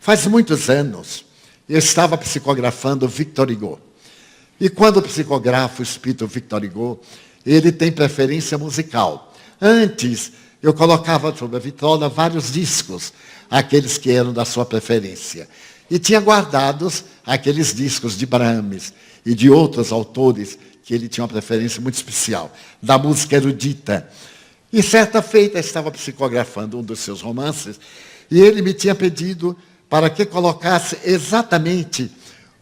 Faz muitos anos, eu estava psicografando Victor Hugo. E quando psicografo o espírito Victor Hugo, ele tem preferência musical. Antes, eu colocava sobre a vitrola vários discos, aqueles que eram da sua preferência. E tinha guardados aqueles discos de Brahms e de outros autores que ele tinha uma preferência muito especial, da música erudita. E certa feita estava psicografando um dos seus romances, e ele me tinha pedido para que colocasse exatamente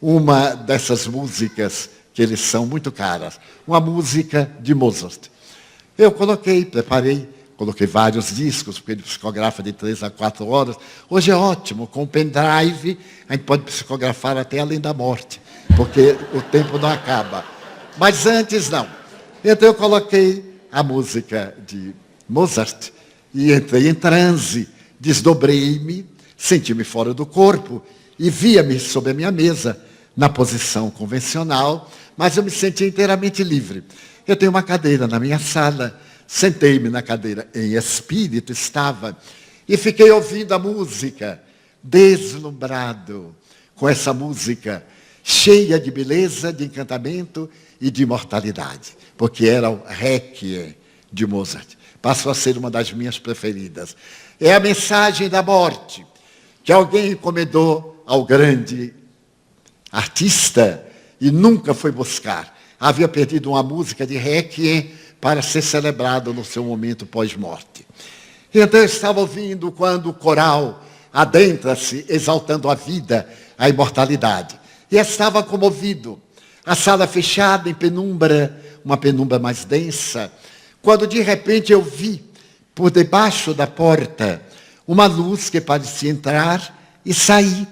uma dessas músicas que eles são muito caras, uma música de Mozart. Eu preparei, coloquei vários discos, porque ele psicografa de 3 a 4 horas. Hoje é ótimo, com o pendrive, a gente pode psicografar até além da morte, porque o tempo não acaba. Mas antes não. Então eu coloquei a música de Mozart e entrei em transe, desdobrei-me, senti-me fora do corpo e via-me sobre a minha mesa, na posição convencional, mas eu me sentia inteiramente livre. Eu tenho uma cadeira na minha sala, sentei-me na cadeira em espírito, estava, e fiquei ouvindo a música, deslumbrado com essa música, cheia de beleza, de encantamento e de imortalidade, porque era o Requiem de Mozart. Passou a ser uma das minhas preferidas. É a mensagem da morte, que alguém encomendou ao grande artista e nunca foi buscar. Havia perdido uma música de Requiem para ser celebrado no seu momento pós-morte. Então eu estava ouvindo quando o coral adentra-se, exaltando a vida, a imortalidade. E estava comovido. A sala fechada, em penumbra, uma penumbra mais densa, quando de repente eu vi, por debaixo da porta, uma luz que parecia entrar e sair.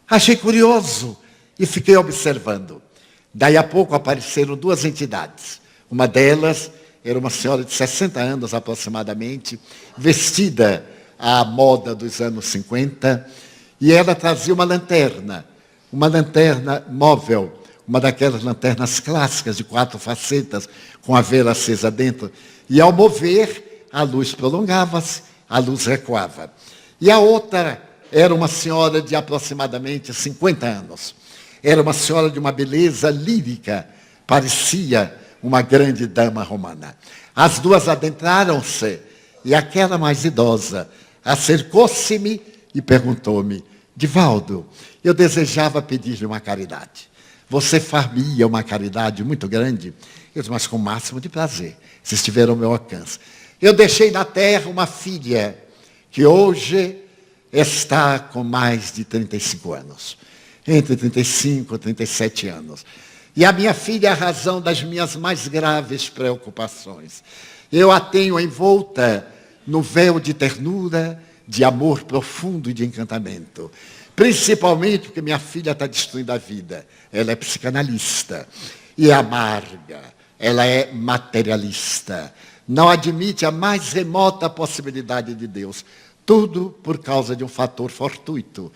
Achei curioso e fiquei observando. Daí a pouco apareceram 2 entidades. Uma delas era uma senhora de 60 anos aproximadamente, vestida à moda dos anos 50, e ela trazia uma lanterna móvel, uma daquelas lanternas clássicas de 4 facetas, com a vela acesa dentro. E ao mover, a luz prolongava-se, a luz recuava. E a outra era uma senhora de aproximadamente 50 anos. Era uma senhora de uma beleza lírica, parecia uma grande dama romana. As 2 adentraram-se, e aquela mais idosa acercou-se-me e perguntou-me: Divaldo, eu desejava pedir-lhe uma caridade. Você faria uma caridade muito grande? Eu disse, mas com o máximo de prazer, se estiver ao meu alcance. Eu deixei na terra uma filha que hoje está com mais de 35 anos. Entre 35 e 37 anos. E a minha filha é a razão das minhas mais graves preocupações. Eu a tenho envolta no véu de ternura, de amor profundo e de encantamento. Principalmente porque minha filha está destruindo a vida. Ela é psicanalista e é amarga. Ela é materialista. Não admite a mais remota possibilidade de Deus. Tudo por causa de um fator fortuito.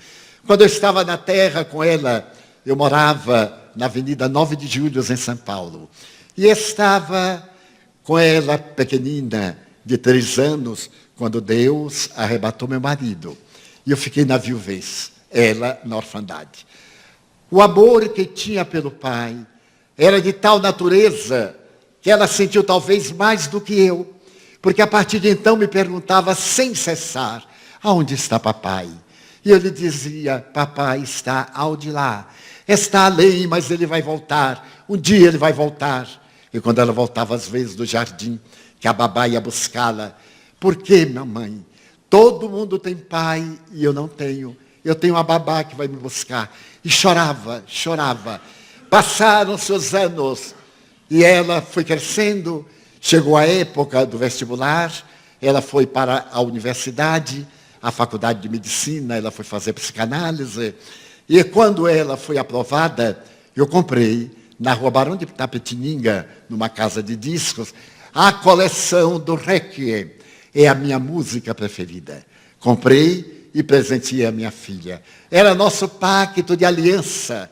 Quando eu estava na terra com ela, eu morava na Avenida 9 de Julho, em São Paulo. E estava com ela, pequenina, de 3 anos, quando Deus arrebatou meu marido. E eu fiquei na viuvez, ela na orfandade. O amor que tinha pelo pai era de tal natureza que ela sentiu talvez mais do que eu. Porque a partir de então me perguntava sem cessar, aonde está papai? E eu lhe dizia, papai está ao de lá. Está além, mas ele vai voltar. Um dia ele vai voltar. E quando ela voltava às vezes do jardim, que a babá ia buscá-la. Por que, mamãe? Todo mundo tem pai e eu não tenho. Eu tenho a babá que vai me buscar. E chorava, chorava. Passaram-se os anos. E ela foi crescendo. Chegou a época do vestibular. Ela foi para a universidade, a faculdade de medicina. Ela foi fazer psicanálise. E quando ela foi aprovada, eu comprei, na rua Barão de Itapetininga, numa casa de discos, a coleção do Requiem. É a minha música preferida. Comprei e presenteei a minha filha. Era nosso pacto de aliança.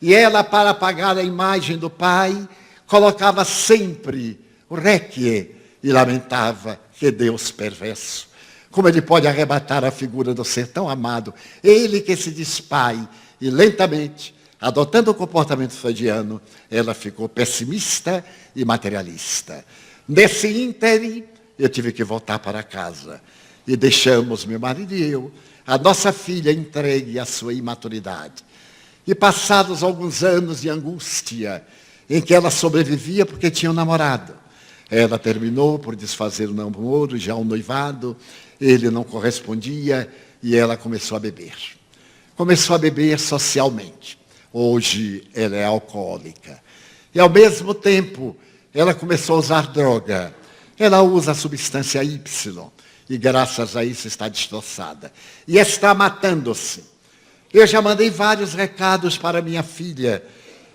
E ela, para apagar a imagem do pai, colocava sempre o Requiem e lamentava que Deus perverso. Como ele pode arrebatar a figura do ser tão amado? Ele que se diz pai, e lentamente, adotando o comportamento freudiano, ela ficou pessimista e materialista. Nesse ínterim, eu tive que voltar para casa. E deixamos, meu marido e eu, a nossa filha entregue à sua imaturidade. E passados alguns anos de angústia, em que ela sobrevivia porque tinha um namorado. Ela terminou por desfazer o namoro, já um noivado, ele não correspondia e ela começou a beber. Começou a beber socialmente. Hoje ela é alcoólica. E ao mesmo tempo, ela começou a usar droga. Ela usa a substância Y. E graças a isso está destroçada. E está matando-se. Eu já mandei vários recados para minha filha.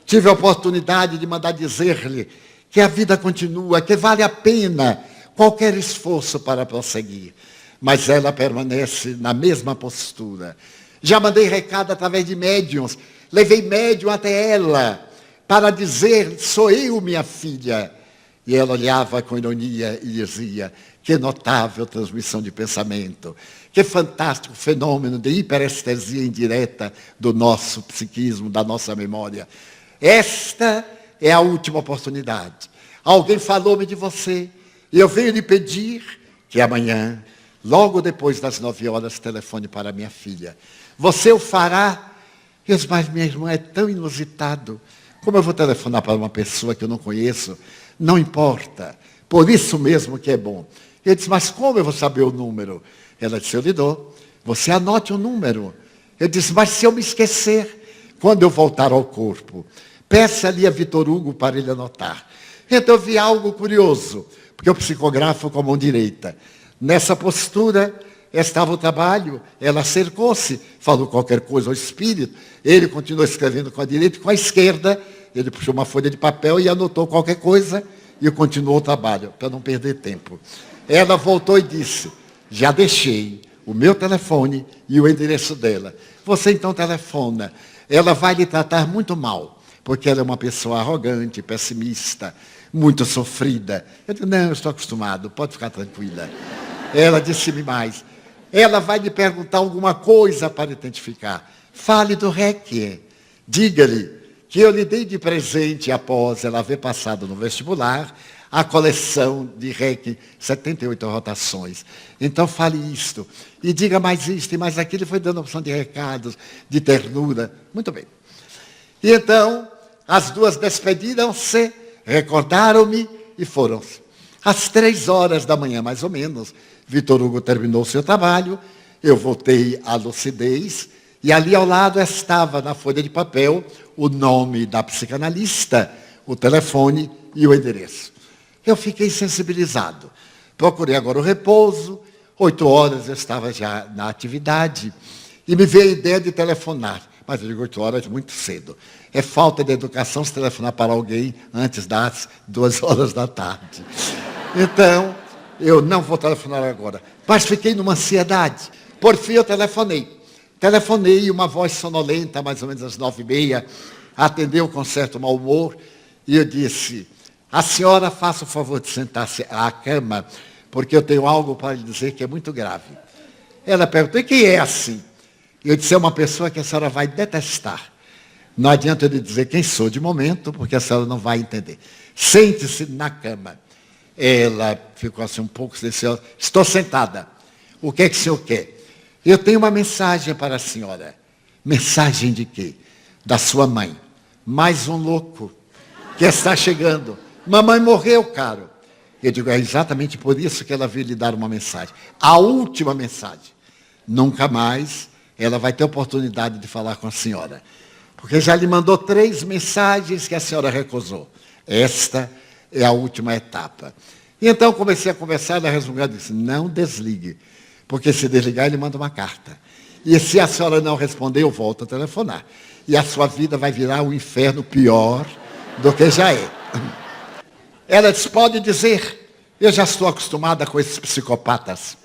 Tive a oportunidade de mandar dizer-lhe que a vida continua, que vale a pena qualquer esforço para prosseguir. Mas ela permanece na mesma postura. Já mandei recado através de médiuns. Levei médium até ela para dizer, sou eu, minha filha. E ela olhava com ironia e dizia, que notável transmissão de pensamento, que fantástico fenômeno de hiperestesia indireta do nosso psiquismo, da nossa memória. Esta é a última oportunidade. Alguém falou-me de você, e eu venho lhe pedir que amanhã, logo depois das 9 horas, telefone para minha filha. Você o fará? Eu disse, mas minha irmã é tão inusitado. Como eu vou telefonar para uma pessoa que eu não conheço? Não importa. Por isso mesmo que é bom. Ele disse, mas como eu vou saber o número? Ela disse, eu lhe dou. Você anote o número. Eu disse, mas se eu me esquecer, quando eu voltar ao corpo, peça ali a Vitor Hugo para ele anotar. Então eu vi algo curioso, porque eu psicografo com a mão direita. Nessa postura estava o trabalho, ela cercou-se, falou qualquer coisa ao espírito, ele continuou escrevendo com a direita e com a esquerda, ele puxou uma folha de papel e anotou qualquer coisa e continuou o trabalho, para não perder tempo. Ela voltou e disse, já deixei o meu telefone e o endereço dela. Você então telefona. Ela vai lhe tratar muito mal, porque ela é uma pessoa arrogante, pessimista, muito sofrida. Eu disse, não, eu estou acostumado, pode ficar tranquila. Ela disse-me mais, ela vai lhe perguntar alguma coisa para identificar. Fale do Requiem. Diga-lhe que eu lhe dei de presente, após ela haver passado no vestibular, a coleção de Requiem, 78 rotações. Então fale isto, e diga mais isto e mais aquilo, e foi dando opção de recados, de ternura. Muito bem. E então, as duas despediram-se, recordaram-me e foram-se. Às 3 horas da manhã, mais ou menos, Vitor Hugo terminou o seu trabalho, eu voltei à lucidez, e ali ao lado estava, na folha de papel, o nome da psicanalista, o telefone e o endereço. Eu fiquei sensibilizado. Procurei agora o repouso, 8 horas eu estava já na atividade, e me veio a ideia de telefonar. Mas eu digo 8 horas, muito cedo. É falta de educação se telefonar para alguém antes das 2 horas da tarde. Então, eu não vou telefonar agora. Mas fiquei numa ansiedade. Por fim, eu telefonei. Telefonei, uma voz sonolenta, mais ou menos às 9h30, atendeu com certo mau humor, e eu disse, a senhora faça o favor de sentar-se à cama, porque eu tenho algo para lhe dizer que é muito grave. Ela perguntou, e quem é assim? Eu disse, é uma pessoa que a senhora vai detestar. Não adianta eu lhe dizer quem sou de momento, porque a senhora não vai entender. Sente-se na cama. Ela ficou assim um pouco silenciosa. Estou sentada. O que é que o senhor quer? Eu tenho uma mensagem para a senhora. Mensagem de quê? Da sua mãe. Mais um louco que está chegando. Mamãe morreu, caro. Eu digo, é exatamente por isso que ela veio lhe dar uma mensagem. A última mensagem. Nunca mais ela vai ter oportunidade de falar com a senhora. Porque já lhe mandou 3 mensagens que a senhora recusou. Esta é a última etapa. E então comecei a conversar, ela resmungando e disse, não desligue. Porque se desligar, ele manda uma carta. E se a senhora não responder, eu volto a telefonar. E a sua vida vai virar um inferno pior do que já é. Ela disse, pode dizer, eu já estou acostumada com esses psicopatas.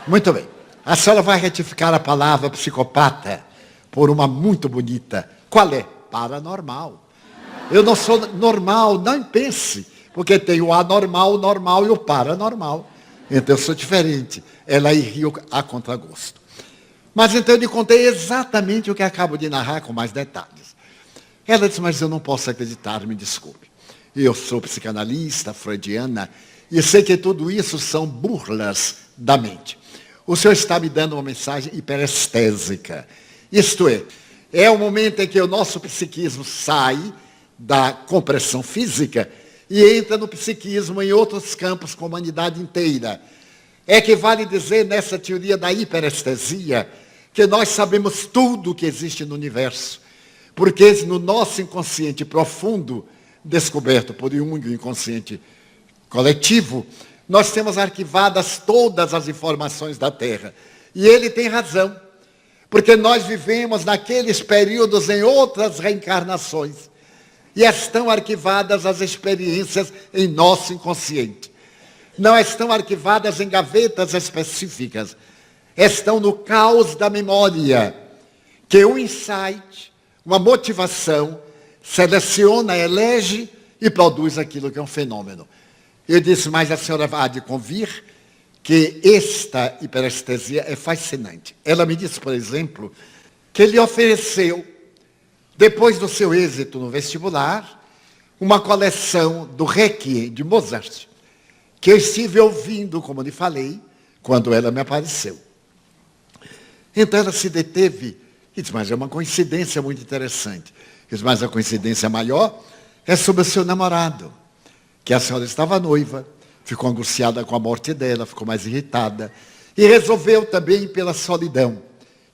Muito bem. A senhora vai retificar a palavra psicopata por uma muito bonita. Qual é? Paranormal. Eu não sou normal, não pense. Porque tem o anormal, o normal e o paranormal. Então eu sou diferente. Ela riu a contragosto. Mas então eu lhe contei exatamente o que acabo de narrar com mais detalhes. Ela disse, mas eu não posso acreditar, me desculpe. Eu sou psicanalista, freudiana, e sei que tudo isso são burlas da mente. O senhor está me dando uma mensagem hiperestésica. Isto é o momento em que o nosso psiquismo sai da compressão física e entra no psiquismo em outros campos com a humanidade inteira. É que vale dizer, nessa teoria da hiperestesia, que nós sabemos tudo o que existe no universo. Porque no nosso inconsciente profundo, descoberto por Jung, o inconsciente coletivo, nós temos arquivadas todas as informações da Terra. E ele tem razão. Porque nós vivemos naqueles períodos em outras reencarnações. E estão arquivadas as experiências em nosso inconsciente. Não estão arquivadas em gavetas específicas. Estão no caos da memória, que um insight, uma motivação, seleciona, elege e produz aquilo que é um fenômeno. Eu disse, mas a senhora há de convir que esta hiperestesia é fascinante. Ela me disse, por exemplo, que ele ofereceu, depois do seu êxito no vestibular, uma coleção do Requiem de Mozart, que eu estive ouvindo, como lhe falei, quando ela me apareceu. Então ela se deteve e disse, mas é uma coincidência muito interessante. Eu disse, mas a coincidência maior é sobre o seu namorado, que a senhora estava noiva, ficou angustiada com a morte dela, ficou mais irritada, e resolveu também pela solidão,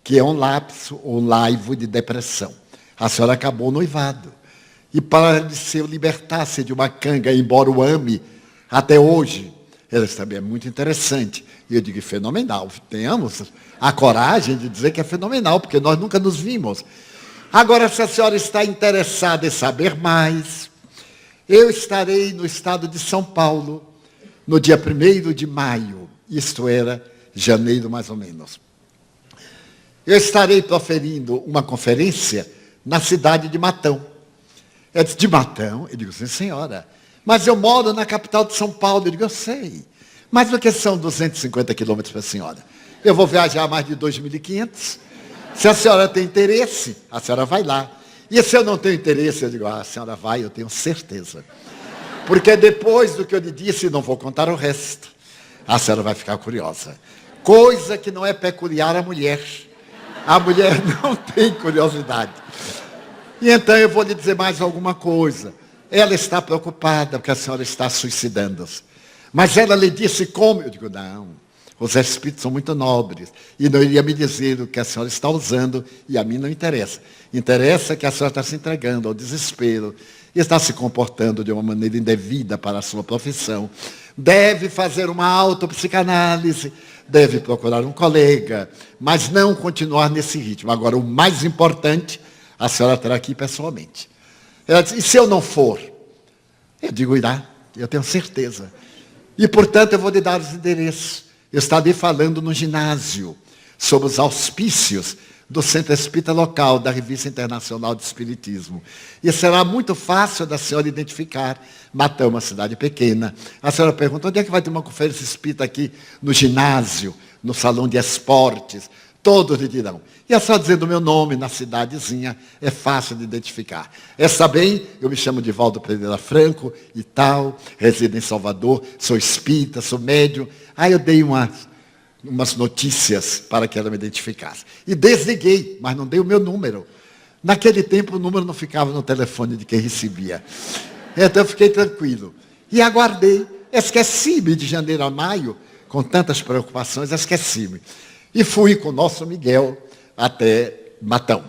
que é um lapso, um laivo de depressão. A senhora acabou noivado. E para que se libertasse de uma canga, embora o ame, até hoje, ela também é muito interessante. E eu digo, fenomenal. Tenhamos a coragem de dizer que é fenomenal, porque nós nunca nos vimos. Agora, se a senhora está interessada em saber mais, eu estarei no estado de São Paulo, no dia 1º de maio, isto era janeiro mais ou menos. Eu estarei proferindo uma conferência na cidade de Matão. Eu disse, de Matão? Eu digo, sim senhora, mas eu moro na capital de São Paulo. Eu digo, eu sei, mas o que são 250 quilômetros para a senhora? Eu vou viajar mais de 2.500. Se a senhora tem interesse, a senhora vai lá. E se eu não tenho interesse, eu digo, a senhora vai, eu tenho certeza. Porque depois do que eu lhe disse, não vou contar o resto. A senhora vai ficar curiosa. Coisa que não é peculiar à mulher. A mulher não tem curiosidade. E então eu vou lhe dizer mais alguma coisa. Ela está preocupada porque a senhora está suicidando-se. Mas ela lhe disse como? Eu digo, não, os espíritos são muito nobres. E não iria me dizer o que a senhora está usando e a mim não interessa. Interessa que a senhora está se entregando ao desespero e está se comportando de uma maneira indevida para a sua profissão. Deve fazer uma autopsicanálise, deve procurar um colega, mas não continuar nesse ritmo. Agora, o mais importante, a senhora terá aqui pessoalmente. Ela disse, e se eu não for? Eu digo, irá, eu tenho certeza. E, portanto, eu vou lhe dar os endereços. Eu estarei falando no ginásio sobre os auspícios do Centro Espírita Local, da Revista Internacional de Espiritismo. E será muito fácil da senhora identificar. Matão é uma cidade pequena. A senhora pergunta, onde é que vai ter uma conferência espírita aqui? No ginásio, no salão de esportes. Todos lhe dirão. E é só dizendo o meu nome na cidadezinha, é fácil de identificar. Essa bem, eu me chamo Divaldo Pereira Franco e tal, resido em Salvador, sou espírita, sou médium. Aí eu dei umas notícias para que ela me identificasse. E desliguei, mas não dei o meu número. Naquele tempo o número não ficava no telefone de quem recebia. Então eu fiquei tranquilo. E aguardei. Esqueci-me de janeiro a maio, com tantas preocupações, esqueci-me. E fui com o nosso Miguel até Matão,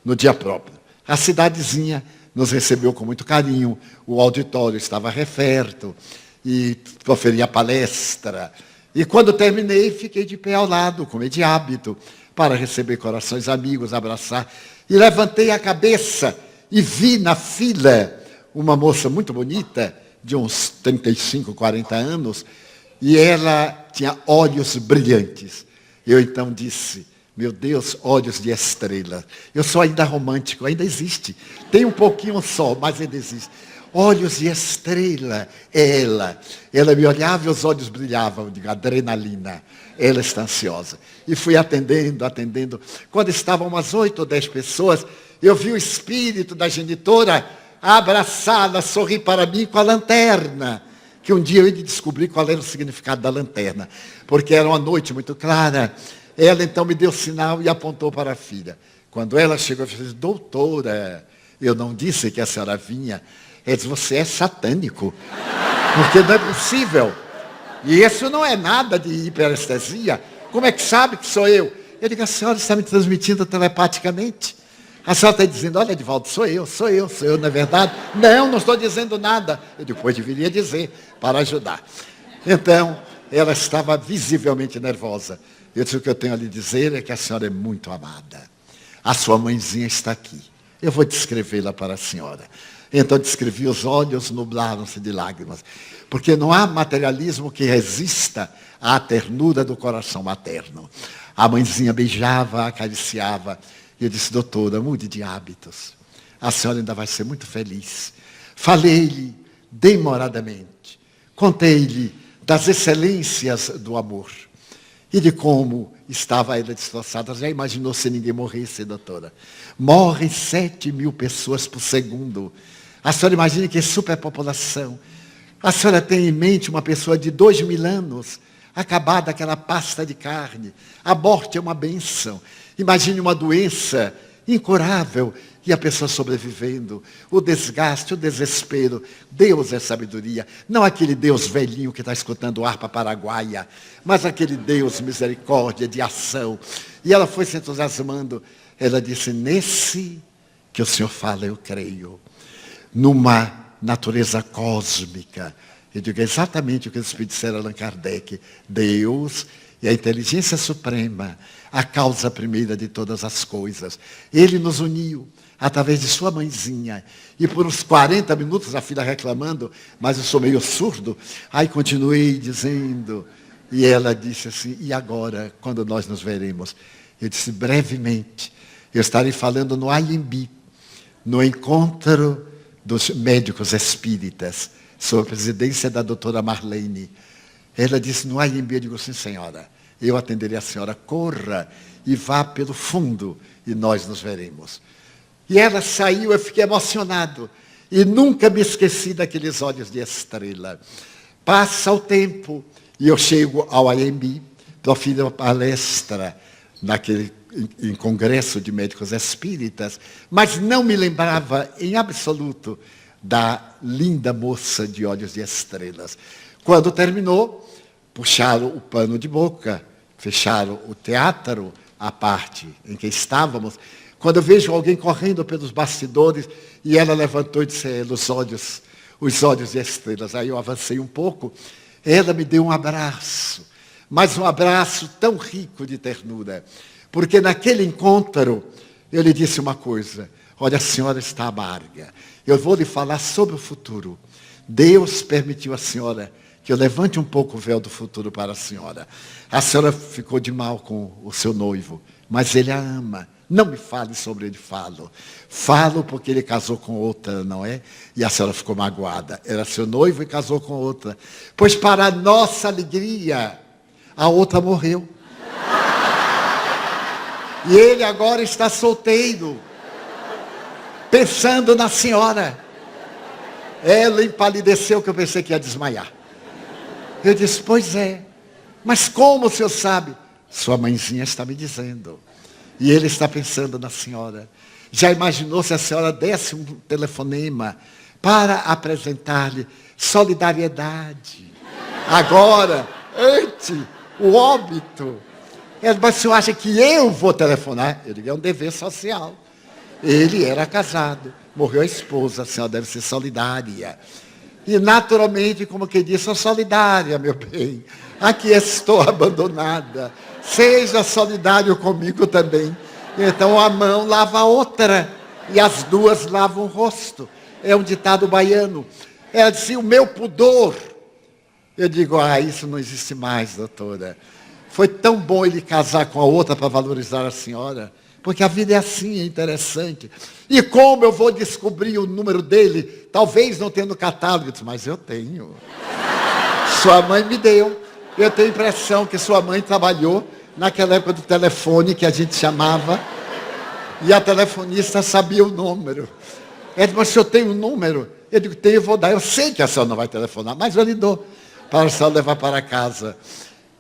no dia próprio. A cidadezinha nos recebeu com muito carinho, o auditório estava referto, e proferi a palestra. E quando terminei, fiquei de pé ao lado, como é de hábito, para receber corações amigos, abraçar. E levantei a cabeça e vi na fila uma moça muito bonita, de uns 35, 40 anos, e ela tinha olhos brilhantes. Eu então disse, meu Deus, olhos de estrela. Eu sou ainda romântico, ainda existe. Tem um pouquinho só, mas ainda existe. olhos de estrela, ela. Ela me olhava e os olhos brilhavam, eu digo, adrenalina. Ela está ansiosa. E fui atendendo. Quando estavam umas 8 ou 10 pessoas, eu vi o espírito da genitora abraçada, sorrir para mim com a lanterna. Que um dia eu ia descobrir qual era o significado da lanterna. Porque era uma noite muito clara. Ela então me deu sinal e apontou para a filha. Quando ela chegou, eu disse, doutora, eu não disse que a senhora vinha. Ela disse, você é satânico. Porque não é possível. E isso não é nada de hiperestesia. Como é que sabe que sou eu? Eu digo, a senhora está me transmitindo telepaticamente. A senhora está dizendo, olha, Edivaldo, sou eu, não é verdade? Não estou dizendo nada. Eu depois deveria dizer, para ajudar. Então, ela estava visivelmente nervosa. Eu disse, o que eu tenho a lhe dizer é que a senhora é muito amada. A sua mãezinha está aqui. Eu vou descrevê-la para a senhora. Então descrevi, os olhos nublaram-se de lágrimas. Porque não há materialismo que resista à ternura do coração materno. A mãezinha beijava, acariciava. E eu disse, doutora, mude de hábitos. A senhora ainda vai ser muito feliz. Falei-lhe demoradamente. Contei-lhe das excelências do amor. E de como estava ela destroçada. Já imaginou se ninguém morresse, doutora? Morrem 7.000 pessoas por segundo. A senhora imagina que é superpopulação. A senhora tem em mente uma pessoa de 2.000 anos, acabada aquela pasta de carne. A morte é uma bênção. Imagine uma doença incurável e a pessoa sobrevivendo. O desgaste, o desespero. Deus é sabedoria. Não aquele Deus velhinho que está escutando harpa paraguaia, mas aquele Deus misericórdia, de ação. E ela foi se entusiasmando. Ela disse, nesse que o Senhor fala, eu creio. Numa natureza cósmica. Eu digo exatamente o que os Espíritos disseram a Allan Kardec. Deus e a inteligência suprema, a causa primeira de todas as coisas. Ele nos uniu através de sua mãezinha. E por uns 40 minutos, a filha reclamando, mas eu sou meio surdo. Aí continuei dizendo, e ela disse assim, e agora, quando nós nos veremos? Eu disse, brevemente, eu estarei falando no IMB, no encontro dos médicos espíritas, sob a presidência da doutora Marlene. Ela disse, no IMB, eu digo, sim senhora, eu atenderei a senhora, corra e vá pelo fundo e nós nos veremos. E ela saiu, eu fiquei emocionado. E nunca me esqueci daqueles olhos de estrela. Passa o tempo e eu chego ao IMB, profiro uma palestra em congresso de médicos espíritas, mas não me lembrava em absoluto da linda moça de olhos de estrelas. Quando terminou, puxaram o pano de boca, fecharam o teatro, a parte em que estávamos. Quando eu vejo alguém correndo pelos bastidores, e ela levantou e disse, os olhos de estrelas. Aí eu avancei um pouco, ela me deu um abraço, mas um abraço tão rico de ternura. Porque naquele encontro, eu lhe disse uma coisa, olha, a senhora está amarga. Eu vou lhe falar sobre o futuro. Deus permitiu a senhora que eu levante um pouco o véu do futuro para a senhora. A senhora ficou de mal com o seu noivo, mas ele a ama. Não me fale sobre ele, falo. Falo porque ele casou com outra, não é? E a senhora ficou magoada. Era seu noivo e casou com outra. Pois para a nossa alegria, a outra morreu. E ele agora está solteiro, pensando na senhora. Ela empalideceu, que eu pensei que ia desmaiar. Eu disse, pois é, mas como o senhor sabe? Sua mãezinha está me dizendo. E ele está pensando na senhora. Já imaginou se a senhora desse um telefonema para apresentar-lhe solidariedade? Agora, antes, o óbito. Mas o senhor acha que eu vou telefonar? Eu digo, é um dever social. Ele era casado, morreu a esposa, a senhora deve ser solidária. E naturalmente, como que disse, sou solidária, meu bem. Aqui estou abandonada. Seja solidário comigo também. Então a mão lava a outra. E as duas lavam o rosto. É um ditado baiano. Ela disse, o meu pudor. Eu digo, isso não existe mais, doutora. Foi tão bom ele casar com a outra para valorizar a senhora. Porque a vida é assim, é interessante. E como eu vou descobrir o número dele? Talvez não tenha no catálogo. Eu disse, mas eu tenho. Sua mãe me deu. Eu tenho a impressão que sua mãe trabalhou naquela época do telefone que a gente chamava. E a telefonista sabia o número. Ela disse, mas se eu tenho um número? Eu digo, tenho, eu vou dar. Eu sei que a senhora não vai telefonar, mas eu lhe dou para a senhora levar para casa.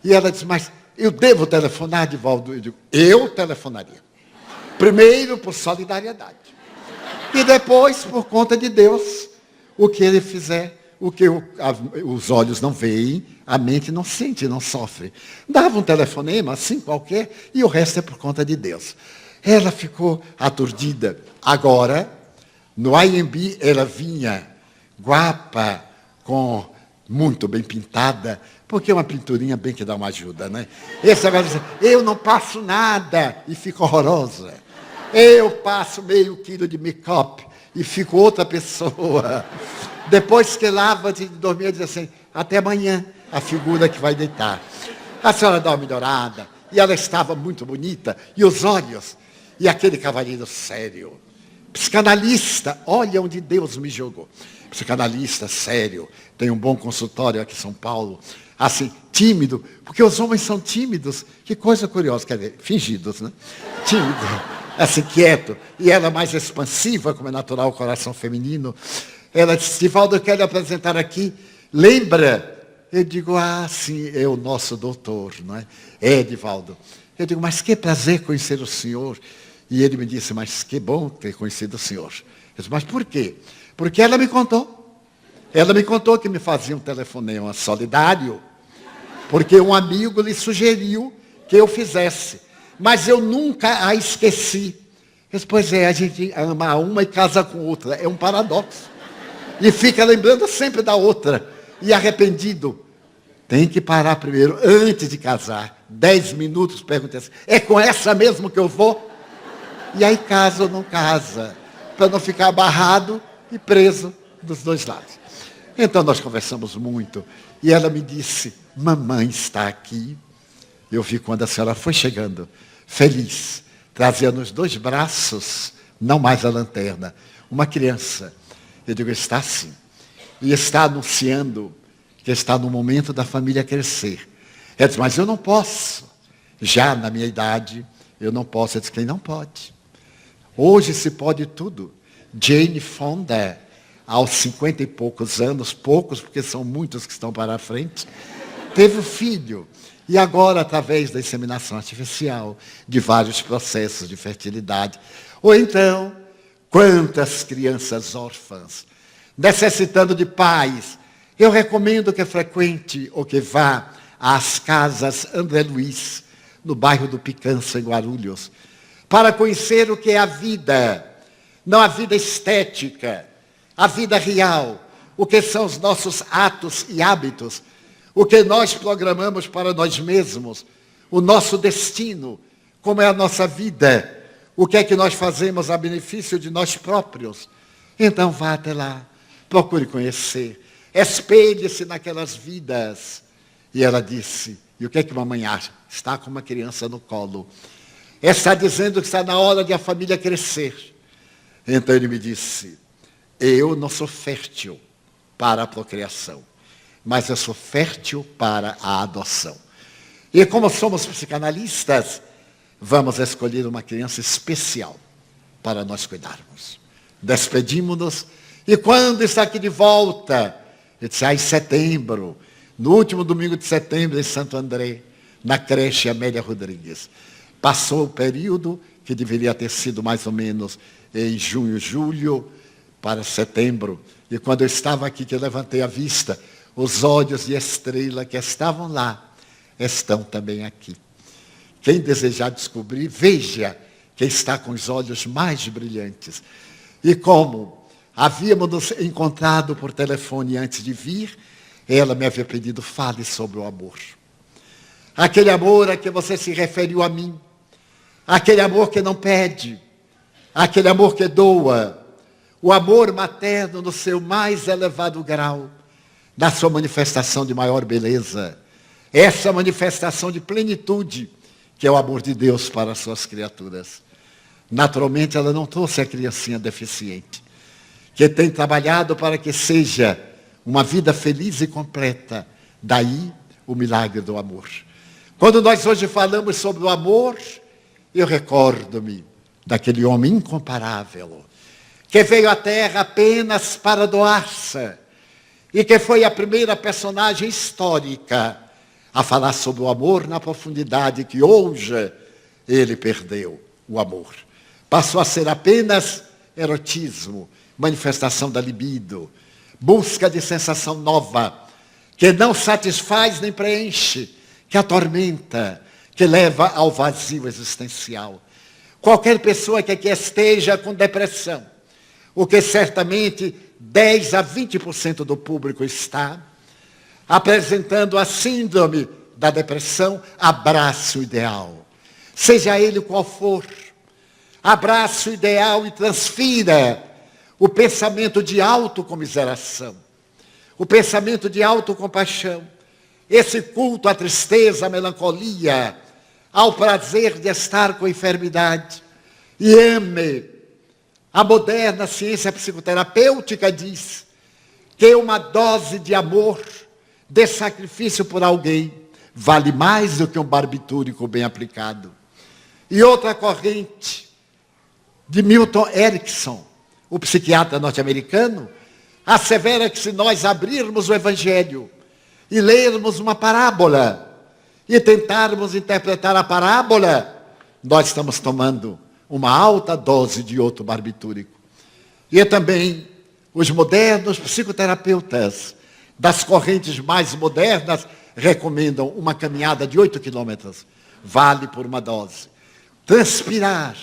E ela disse, mas eu devo telefonar, Divaldo? Eu digo, eu telefonaria. Primeiro, por solidariedade. E depois, por conta de Deus, o que ele fizer, o que os olhos não veem, a mente não sente, não sofre. Dava um telefonema, assim qualquer, e o resto é por conta de Deus. Ela ficou aturdida. Agora, no IMB, ela vinha guapa, muito bem pintada, porque é uma pinturinha bem que dá uma ajuda, né? Esse agora diz, eu não passo nada, e fica horrorosa. Eu passo meio quilo de make-up e fico outra pessoa. Depois que lava antes de dormir, diz assim, até amanhã, a figura que vai deitar. A senhora dá uma melhorada, e ela estava muito bonita, e os olhos, e aquele cavalheiro sério. Psicanalista, olha onde Deus me jogou. Psicanalista, sério, tem um bom consultório aqui em São Paulo. Assim, tímido, porque os homens são tímidos. Que coisa curiosa, quer dizer, fingidos, né? Tímido. Assim, quieto, e ela mais expansiva, como é natural o coração feminino. Ela disse, Divaldo, eu quero lhe apresentar aqui, lembra? Eu digo, sim, é o nosso doutor, não é? É, Divaldo. Eu digo, mas que prazer conhecer o senhor. E ele me disse, mas que bom ter conhecido o senhor. Eu disse, mas por quê? Porque ela me contou. Ela me contou que me fazia um telefonema solidário, porque um amigo lhe sugeriu que eu fizesse. Mas eu nunca a esqueci. Eu disse, pois é, a gente ama uma e casa com outra. É um paradoxo. E fica lembrando sempre da outra. E arrependido. Tem que parar primeiro, antes de casar. 10 minutos, pergunta assim, é com essa mesmo que eu vou? E aí casa ou não casa. Para não ficar abarrado e preso dos dois lados. Então nós conversamos muito. E ela me disse, mamãe está aqui. Eu vi quando a senhora foi chegando. Feliz, trazia nos 2 braços, não mais a lanterna, uma criança. Eu digo, está assim. E está anunciando que está no momento da família crescer. Ela diz, mas eu não posso. Já na minha idade, eu não posso. Eu disse, quem não pode? Hoje se pode tudo. Jane Fonda, aos 50 e poucos anos, poucos, porque são muitos que estão para a frente, teve um filho. E agora, através da inseminação artificial, de vários processos de fertilidade. Ou então, quantas crianças órfãs, necessitando de pais. Eu recomendo que frequente ou que vá às casas André Luiz, no bairro do Picança, em Guarulhos, para conhecer o que é a vida. Não a vida estética, a vida real. O que são os nossos atos e hábitos. O que nós programamos para nós mesmos, o nosso destino, como é a nossa vida, o que é que nós fazemos a benefício de nós próprios. Então vá até lá, procure conhecer, espelhe-se naquelas vidas. E ela disse, e o que é que mamãe acha? Está com uma criança no colo. Está dizendo que está na hora de a família crescer. Então ele me disse, eu não sou fértil para a procriação, mas eu sou fértil para a adoção. E como somos psicanalistas, vamos escolher uma criança especial para nós cuidarmos. Despedimos-nos, e quando está aqui de volta, eu disse, em setembro, no último domingo de setembro, em Santo André, na creche Amélia Rodrigues. Passou o período, que deveria ter sido mais ou menos em junho, julho, para setembro. E quando eu estava aqui, que eu levantei a vista, os olhos de estrela que estavam lá, estão também aqui. Quem desejar descobrir, veja quem está com os olhos mais brilhantes. E como havíamos nos encontrado por telefone antes de vir, ela me havia pedido, fale sobre o amor. Aquele amor a que você se referiu a mim. Aquele amor que não pede. Aquele amor que doa. O amor materno no seu mais elevado grau. Na sua manifestação de maior beleza. essa manifestação de plenitude que é o amor de Deus para as suas criaturas. Naturalmente, ela não trouxe a criancinha deficiente, que tem trabalhado para que seja uma vida feliz e completa. Daí o milagre do amor. Quando nós hoje falamos sobre o amor, eu recordo-me daquele homem incomparável, que veio à Terra apenas para doar-se, e que foi a primeira personagem histórica a falar sobre o amor na profundidade que hoje ele perdeu, o amor. Passou a ser apenas erotismo, manifestação da libido, busca de sensação nova, que não satisfaz nem preenche, que atormenta, que leva ao vazio existencial. Qualquer pessoa que aqui esteja com depressão, o que certamente 10 a 20% do público está, apresentando a síndrome da depressão, abrace o ideal. Seja ele qual for, abrace o ideal e transfira o pensamento de autocomiseração, o pensamento de autocompaixão, esse culto à tristeza, à melancolia, ao prazer de estar com a enfermidade. E ame. A moderna ciência psicoterapêutica diz que uma dose de amor, de sacrifício por alguém, vale mais do que um barbitúrico bem aplicado. E outra corrente, de Milton Erickson, o psiquiatra norte-americano, assevera que se nós abrirmos o Evangelho e lermos uma parábola e tentarmos interpretar a parábola, nós estamos tomando uma alta dose de outro barbitúrico. E também os modernos psicoterapeutas das correntes mais modernas recomendam uma caminhada de 8 quilômetros. Vale por uma dose. Transpirar,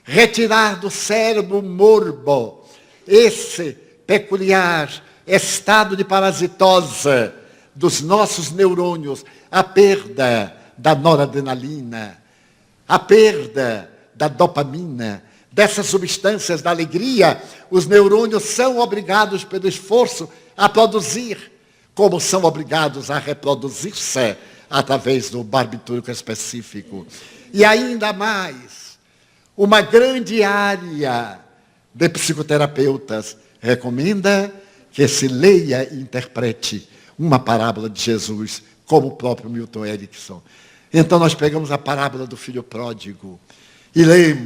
retirar do cérebro morbo esse peculiar estado de parasitose dos nossos neurônios, a perda da noradrenalina, a perda da dopamina, dessas substâncias da alegria. Os neurônios são obrigados pelo esforço a produzir, como são obrigados a reproduzir-se através do barbitúrico específico. E ainda mais, uma grande área de psicoterapeutas recomenda que se leia e interprete uma parábola de Jesus, como o próprio Milton Erickson. Então nós pegamos a parábola do filho pródigo e lemos